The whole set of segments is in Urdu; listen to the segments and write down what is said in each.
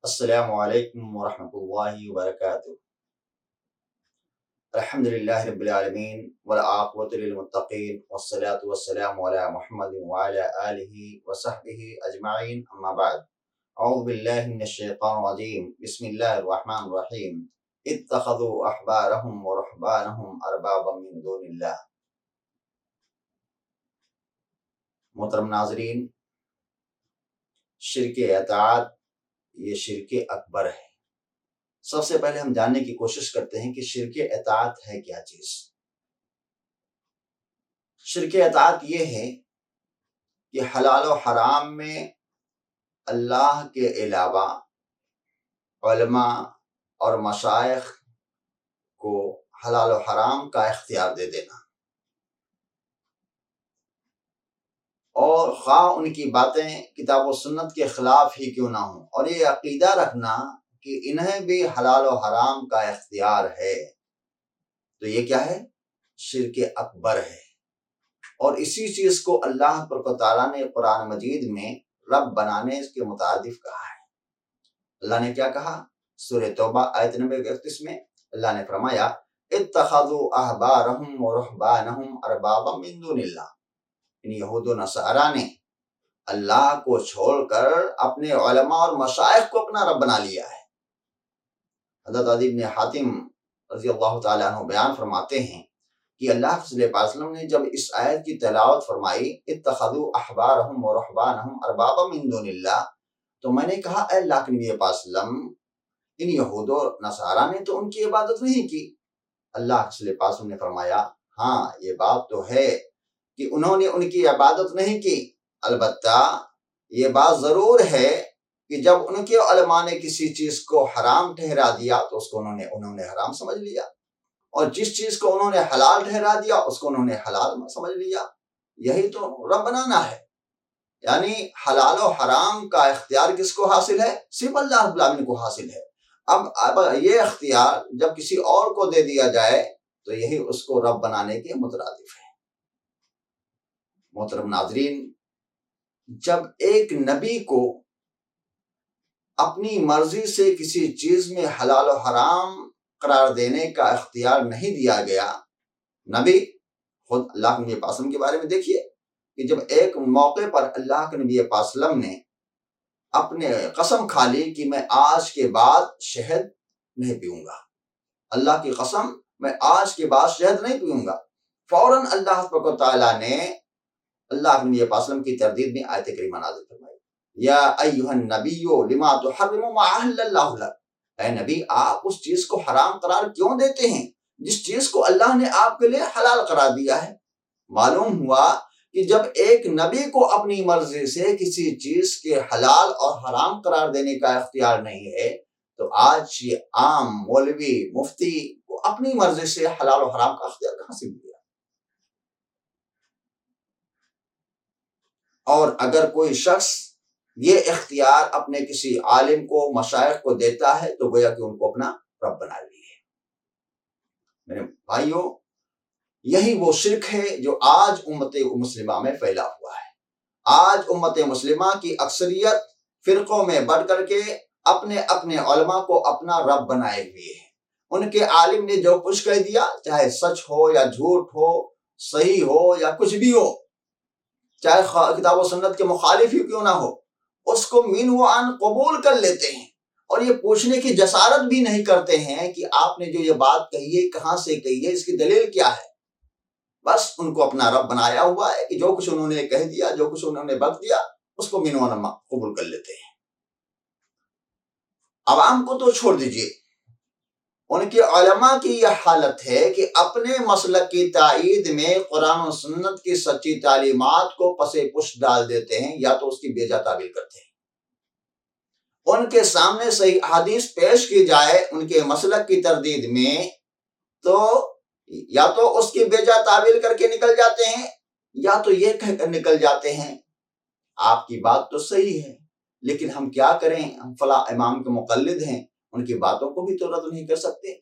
السلام علیکم ورحمۃ اللہ وبرکاتہ۔ الحمد للہ رب العالمین والعاقبۃ للمتقین والصلاۃ والسلام علی محمد وعلی آلہ وصحبہ اجمعین، اما بعد۔ اعوذ باللہ من الشیطان الرجیم، بسم اللہ الرحمن الرحیم۔ اتخذوا احبارهم ورهبانهم اربابا من دون اللہ۔ محترم ناظرین، شرک اطاعت یہ شرک اکبر ہے۔ سب سے پہلے ہم جاننے کی کوشش کرتے ہیں کہ شرک اطاعت ہے کیا چیز۔ شرک اطاعت یہ ہے کہ حلال و حرام میں اللہ کے علاوہ علماء اور مشائخ کو حلال و حرام کا اختیار دے دینا، اور خواہ ان کی باتیں کتاب و سنت کے خلاف ہی کیوں نہ ہوں، اور یہ عقیدہ رکھنا کہ انہیں بھی حلال و حرام کا اختیار ہے، تو یہ کیا ہے؟ شرک اکبر ہے۔ اور اسی چیز کو اللہ تبارک و تعالیٰ نے قرآن مجید میں رب بنانے کے متعارف کہا ہے۔ اللہ نے کیا کہا؟ سورہ توبہ آیت نمبر 31 میں اللہ نے فرمایا اتخذوا احبارهم ورهبانهم اربابا من دون اللہ۔ ان یہود و نصارہ نے اللہ کو چھوڑ کر اپنے علماء اور مشائخ کو اپنا رب بنا لیا ہے۔ حضرت عدی بن حاتم رضی اللہ تعالیٰ عنہ بیان فرماتے ہیں کہ اللہ صلی اللہ علیہ وسلم نے جب اس آیت کی تلاوت فرمائی اتخذوا احبارهم ورهبانهم اربابا من دون اللہ، تو میں نے کہا اے اللہ کے نبی پاک صلی اللہ علیہ وسلم، ان یہود و نصارہ نے تو ان کی عبادت نہیں کی۔ اللہ صلی اللہ علیہ وسلم نے فرمایا ہاں، یہ بات تو ہے کہ انہوں نے ان کی عبادت نہیں کی، البتہ یہ بات ضرور ہے کہ جب ان کے علماء نے کسی چیز کو حرام ٹھہرا دیا تو اس کو انہوں نے حرام سمجھ لیا، اور جس چیز کو انہوں نے حلال ٹھہرا دیا اس کو انہوں نے حلال سمجھ لیا۔ یہی تو رب بنانا ہے، یعنی حلال و حرام کا اختیار کس کو حاصل ہے؟ صرف اللہ رب العالمین کو حاصل ہے۔ اب یہ اختیار جب کسی اور کو دے دیا جائے تو یہی اس کو رب بنانے کے مترادف ہے۔ محترم ناظرین، جب ایک نبی کو اپنی مرضی سے کسی چیز میں حلال و حرام قرار دینے کا اختیار نہیں دیا گیا، نبی خود اللہ کے نبی پاک کے بارے میں دیکھیے کہ جب ایک موقع پر اللہ کے نبی پاک نے اپنے قسم کھا لی کہ میں آج کے بعد شہد نہیں پیوں گا، اللہ کی قسم میں آج کے بعد شہد نہیں پیوں گا، فوراً اللہ تبارک و تعالیٰ نے اللہ کے نبی پاک کی تردید میں آیت کریمہ نازل فرمائی یا ایھا النبی لما تحرم ما احل اللہ لک۔ اے نبی، آپ اس چیز کو حرام قرار کیوں دیتے ہیں جس چیز کو اللہ نے آپ کے لیے حلال قرار دیا ہے؟ معلوم ہوا کہ جب ایک نبی کو اپنی مرضی سے کسی چیز کے حلال اور حرام قرار دینے کا اختیار نہیں ہے، تو آج یہ عام مولوی مفتی کو اپنی مرضی سے حلال و حرام کا اختیار کہاں سے مل گیا؟ اور اگر کوئی شخص یہ اختیار اپنے کسی عالم کو، مشائخ کو دیتا ہے تو گویا کہ ان کو اپنا رب بنا لیے۔ میرے بھائیوں، یہی وہ شرک ہے جو آج امت مسلمہ میں پھیلا ہوا ہے۔ آج امت مسلمہ کی اکثریت فرقوں میں بٹ کر کے اپنے اپنے علماء کو اپنا رب بنائے ہوئے ہیں۔ ان کے عالم نے جو کچھ کہہ دیا، چاہے سچ ہو یا جھوٹ ہو، صحیح ہو یا کچھ بھی ہو، چاہے کتاب و سنت کے مخالف ہی کیوں نہ ہو، اس کو من و عن قبول کر لیتے ہیں، اور یہ پوچھنے کی جسارت بھی نہیں کرتے ہیں کہ آپ نے جو یہ بات کہی ہے کہاں سے کہی ہے، اس کی دلیل کیا ہے۔ بس ان کو اپنا رب بنایا ہوا ہے کہ جو کچھ انہوں نے کہہ دیا، جو کچھ انہوں نے بک دیا، اس کو من و عن قبول کر لیتے ہیں۔ عوام کو تو چھوڑ دیجئے، ان کے علماء کی یہ حالت ہے کہ اپنے مسلک کی تائید میں قرآن و سنت کی سچی تعلیمات کو پس پش ڈال دیتے ہیں، یا تو اس کی بیجا تعبیر کرتے ہیں۔ ان کے سامنے صحیح حدیث پیش کی جائے ان کے مسلک کی تردید میں، تو یا تو اس کی بیجا تعبیر کر کے نکل جاتے ہیں، یا تو یہ کہہ کر نکل جاتے ہیں آپ کی بات تو صحیح ہے، لیکن ہم کیا کریں، ہم فلاں امام کے مقلد ہیں، ان کی باتوں کو بھی تو رد نہیں کر سکتے۔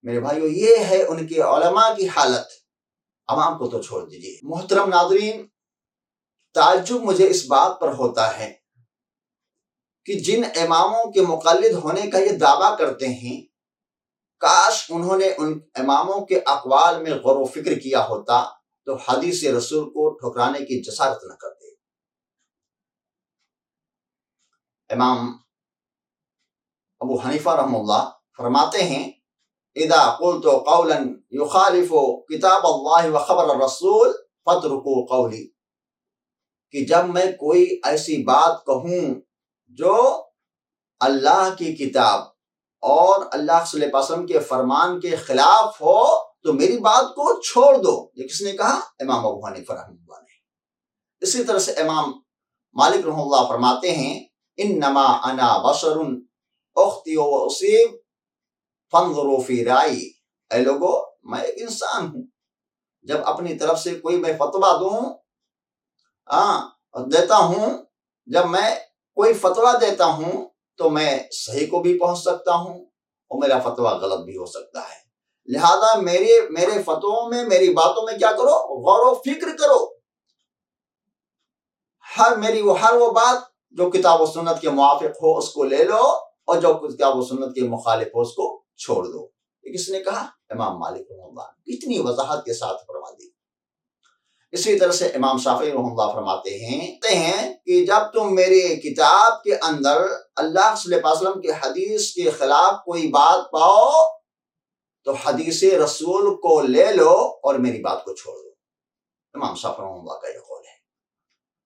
میرے بھائیو، یہ ہے ان کے علماء کی حالت۔ عوام کو تو چھوڑ دیجیے۔ محترم ناظرین، تعجب مجھے اس بات پر ہوتا ہے کہ جن اماموں کے مقلد ہونے کا یہ دعویٰ کرتے ہیں، کاش انہوں نے ان اماموں کے اقوال میں غور و فکر کیا ہوتا تو حدیث رسول کو ٹھکرانے کی جسارت نہ کرتے۔ امام ابو حنیفہ رحمہ اللہ فرماتے ہیں، اذا قلت قولا یخالف کتاب اللہ وخبر الرسول فاترکوا قولی، کہ جب میں کوئی ایسی بات کہوں جو اللہ کی کتاب اور اللہ صلی اللہ علیہ وسلم کے فرمان کے خلاف ہو تو میری بات کو چھوڑ دو۔ یہ کس نے کہا؟ امام ابو حنیفہ رحمہ اللہ نے۔ اسی طرح سے امام مالک رحمہ اللہ فرماتے ہیں، انما انا بشر اخطئ واصیب فانظروا فی رائی، اے لوگو میں ایک انسان ہوں، جب اپنی طرف سے کوئی میں فتویٰ دیتا ہوں، جب میں کوئی فتویٰ دیتا ہوں تو میں صحیح کو بھی پہنچ سکتا ہوں اور میرا فتویٰ غلط بھی ہو سکتا ہے، لہذا میرے فتووں میں، میری باتوں میں کیا کرو؟ غور و فکر کرو۔ ہر وہ بات جو کتاب و سنت کے موافق ہو اس کو لے لو، اور جو کتاب و سنت کے مخالف ہو اس کو چھوڑ دو۔ یہ کس نے کہا؟ امام مالک رحمہ اللہ نے اتنی وضاحت کے ساتھ فرما دی۔ اسی طرح سے امام شافعی رحمہ اللہ فرماتے ہیں کہ جب تم میری کتاب کے اندر اللہ صلی اللہ علیہ وسلم کے حدیث کے خلاف کوئی بات پاؤ تو حدیث رسول کو لے لو اور میری بات کو چھوڑ دو۔ امام شافعی رحمہ اللہ کا یہ قول ہے۔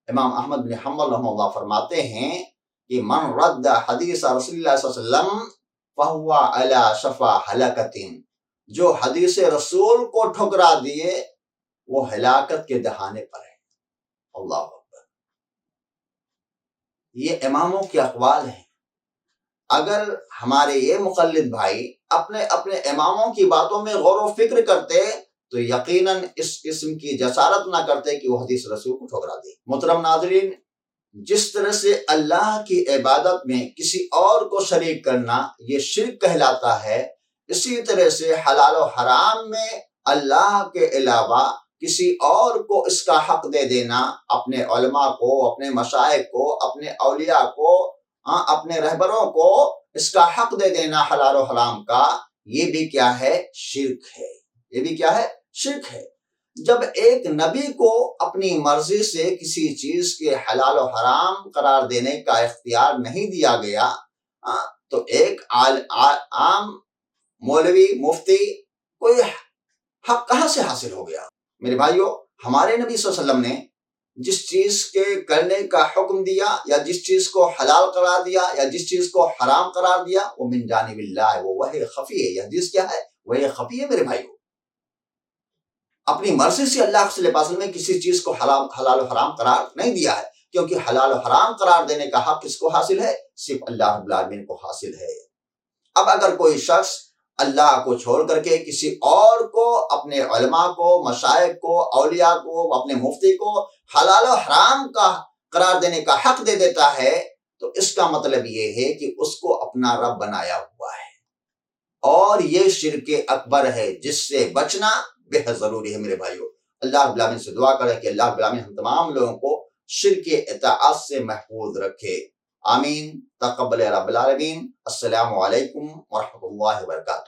امام احمد بن حنبل رحمہ اللہ فرماتے ہیں کہ من رد حدیث رسول اللہ صلی اللہ علیہ وسلم فہو علی شفا ہلاکۃ، جو حدیث رسول کو ٹھکرا دیے وہ ہلاکت کے دہانے پر ہے۔ اللہ اکبر۔ یہ اماموں کے اقوال ہیں۔ اگر ہمارے یہ مقلد بھائی اپنے اماموں کی باتوں میں غور و فکر کرتے تو یقیناً اس قسم کی جسارت نہ کرتے کہ وہ حدیث رسول کو ٹھکرا دے۔ محترم ناظرین، جس طرح سے اللہ کی عبادت میں کسی اور کو شریک کرنا یہ شرک کہلاتا ہے، اسی طرح سے حلال و حرام میں اللہ کے علاوہ کسی اور کو اس کا حق دے دینا، اپنے علماء کو، اپنے مشائخ کو، اپنے اولیاء کو، اپنے رہبروں کو اس کا حق دے دینا حلال و حرام کا، یہ بھی کیا ہے؟ شرک ہے۔ یہ بھی کیا ہے؟ شرک ہے۔ جب ایک نبی کو اپنی مرضی سے کسی چیز کے حلال و حرام قرار دینے کا اختیار نہیں دیا گیا تو ایک عام مولوی، مفتی کوئی حق کہاں سے حاصل ہو گیا؟ میرے بھائیو، ہمارے نبی صلی اللہ علیہ وسلم نے جس چیز کے کرنے کا حکم دیا یا جس چیز کو حلال قرار دیا یا جس چیز کو حرام قرار دیا وہ من جانب اللہ ہے، وہ وحی خفی ہے۔ یہ حدیث کیا ہے؟ وحی خفی ہے میرے بھائیو۔ اپنی مرضی سے اللہ صلی اللہ علیہ وسلم نے کسی چیز کو حلال و حرام قرار نہیں دیا ہے، کیونکہ حلال و حرام قرار دینے کا حق کس کو حاصل ہے؟ صرف اللہ رب العالمین کو حاصل ہے۔ اب اگر کوئی شخص اللہ کو چھوڑ کر کے کسی اور کو، اپنے علماء کو، مشائخ کو، اولیاء کو، اپنے مفتی کو حلال و حرام کا قرار دینے کا حق دے دیتا ہے تو اس کا مطلب یہ ہے کہ اس کو اپنا رب بنایا ہوا ہے، اور یہ شرک اکبر ہے جس سے بچنا بے حد ضروری ہے میرے بھائیو۔ اللہ رب العالمین سے دعا کریں کہ اللہ رب العالمین ہم تمام لوگوں کو شرک اطاعت سے محفوظ رکھے۔ آمین۔ تقبل رب العالمین۔ السلام علیکم ورحمۃ اللہ وبرکاتہ۔